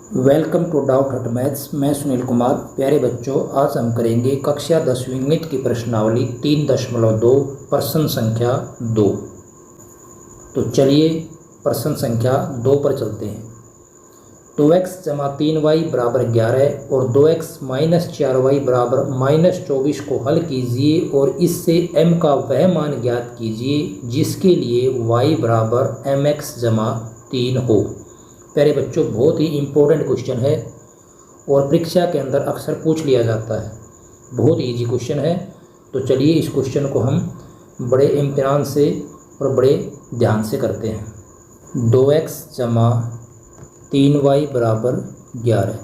Welcome to doubt हट maths. मैं सुनील कुमार। प्यारे बच्चों, आज हम करेंगे कक्षा 10वीं गणित की प्रश्नावली 3.2 प्रश्न संख्या 2। तो चलिए प्रश्न संख्या 2 पर चलते हैं। 2x जमा 3y बराबर 11 और 2x माइनस 4y बराबर -24 को हल कीजिए और इससे m का वह मान ज्ञात कीजिए जिसके लिए y बराबर mx जमा 3 हो। प्यारे बच्चों, बहुत ही इम्पोर्टेंट क्वेश्चन है और परीक्षा के अंदर अक्सर पूछ लिया जाता है। बहुत इजी क्वेश्चन है। तो चलिए इस क्वेश्चन को हम बड़े इम्तिहान से और बड़े ध्यान से करते हैं। 2x जमा 3y बराबर 11,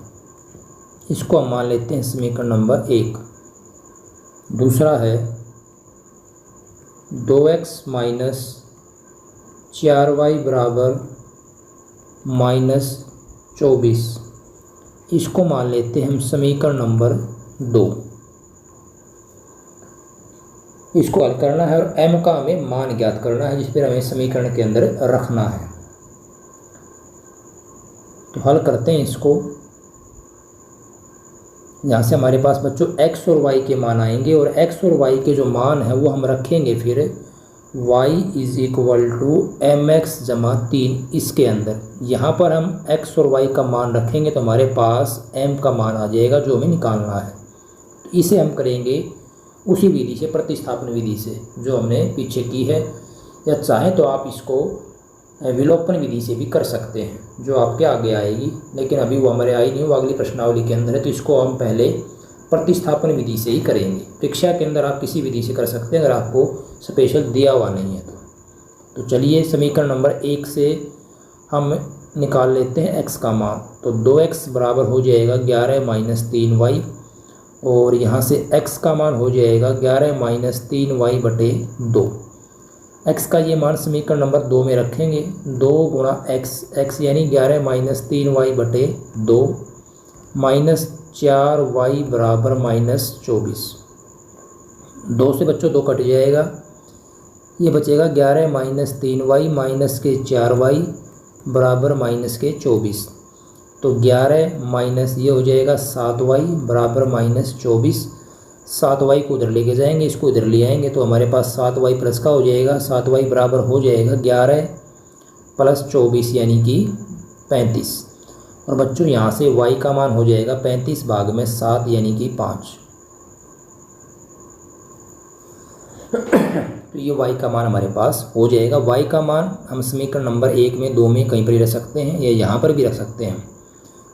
इसको हम मान लेते हैं समीकरण नंबर 1। दूसरा है 2x माइनस 4y बराबर -24, इसको मान लेते हैं हम समीकरण नंबर 2। इसको हल करना है और m का हमें मान ज्ञात करना है जिस पर हमें समीकरण के अंदर रखना है। तो हल करते हैं इसको। यहाँ से हमारे पास बच्चों x और y के मान आएंगे और x और y के जो मान है वो हम रखेंगे फिर y is equal to mx जमा 3। इसके अंदर यहाँ पर हम x और y का मान रखेंगे तो हमारे पास m का मान आ जाएगा जो हमें निकालना है। तो इसे हम करेंगे उसी विधि से, प्रतिस्थापन विधि से जो हमने पीछे की है, या चाहें तो आप इसको विलोपन विधि से भी कर सकते हैं जो आपके आगे आएगी, लेकिन अभी वो हमारे आई नहीं, वो अगली प्रश्नावली के अंदर है। तो इसको हम पहले प्रतिस्थापन विधि से ही करेंगे। परीक्षा के अंदर आप किसी विधि से कर सकते हैं अगर आपको स्पेशल दिया हुआ नहीं है तो चलिए समीकरण नंबर 1 से हम निकाल लेते हैं x का मान। तो 2x बराबर हो जाएगा 11 माइनस 3y और यहाँ से x का मान हो जाएगा 11 माइनस 3y बटे 2। x का ये मान समीकरण नंबर 2 में रखेंगे। 2 गुणा x यानी 11 माइनस 3y बटे 2 माइनस 4y बराबर -24। 2 से बच्चों 2 कट जाएगा, ये बचेगा 11 माइनस 3y माइनस के 4y बराबर माइनस के 24। तो 11 माइनस ये हो जाएगा 7y बराबर -24। 7y को उधर लेके जाएंगे, इसको इधर ले आएंगे तो हमारे पास 7y प्लस का हो जाएगा। 7y बराबर हो जाएगा 11 प्लस 24 यानी कि 35। और बच्चों यहाँ से y का मान हो जाएगा 35 भाग में 7 यानी कि 5। तो ये y का मान हमारे पास हो जाएगा। y का मान हम समीकरण नंबर 1 में 2 में कहीं पर ही रख सकते हैं या यहाँ पर भी रख सकते हैं।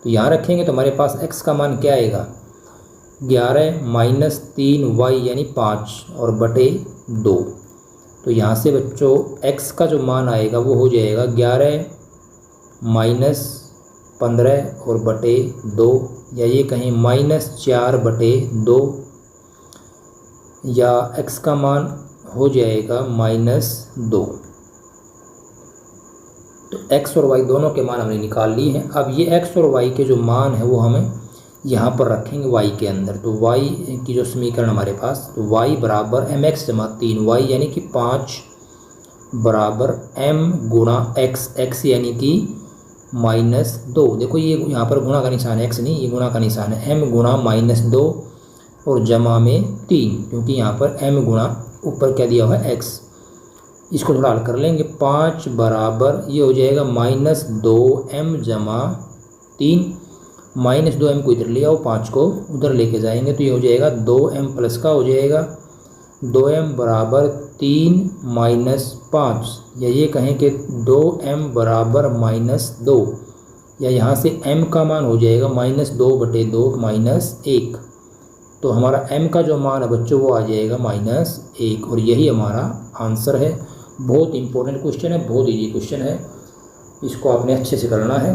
तो यहाँ रखेंगे तो हमारे पास x का मान क्या आएगा, 11 माइनस 3y यानी 5 और बटे 2। तो यहाँ से बच्चों x का जो मान आएगा वो हो जाएगा 11 माइनस 15 और बटे 2, या ये कहें -4 बटे 2, या x का मान हो जाएगा -2। तो x और y दोनों के मान हमने निकाल लिए हैं। अब ये x और y के जो मान है वो हमें यहाँ पर रखेंगे y के अंदर। तो y की जो समीकरण हमारे पास, तो y बराबर mx जमा 3y यानी कि 5 बराबर m गुणा x यानी कि -2। देखो ये यहाँ पर गुणा का निशान है, x नहीं, ये गुणा का निशान है। m गुणा -2 और जमा में 3, क्योंकि यहाँ पर m गुणा ऊपर क्या दिया हुआ है x। इसको थोड़ा हल कर लेंगे। 5 बराबर ये हो जाएगा -2m जमा 3। -2m को इधर ले आओ, 5 को उधर लेके जाएंगे तो ये हो जाएगा 2m प्लस का हो जाएगा। 2m बराबर 3 माइनस 5, या ये कहें कि 2m बराबर -2, या यहाँ से m का मान हो जाएगा -2 बटे 2 -1। तो हमारा m का जो मान है बच्चों वो आ जाएगा -1 और यही हमारा आंसर है। बहुत इंपॉर्टेंट क्वेश्चन है, बहुत इजी क्वेश्चन है, इसको आपने अच्छे से करना है।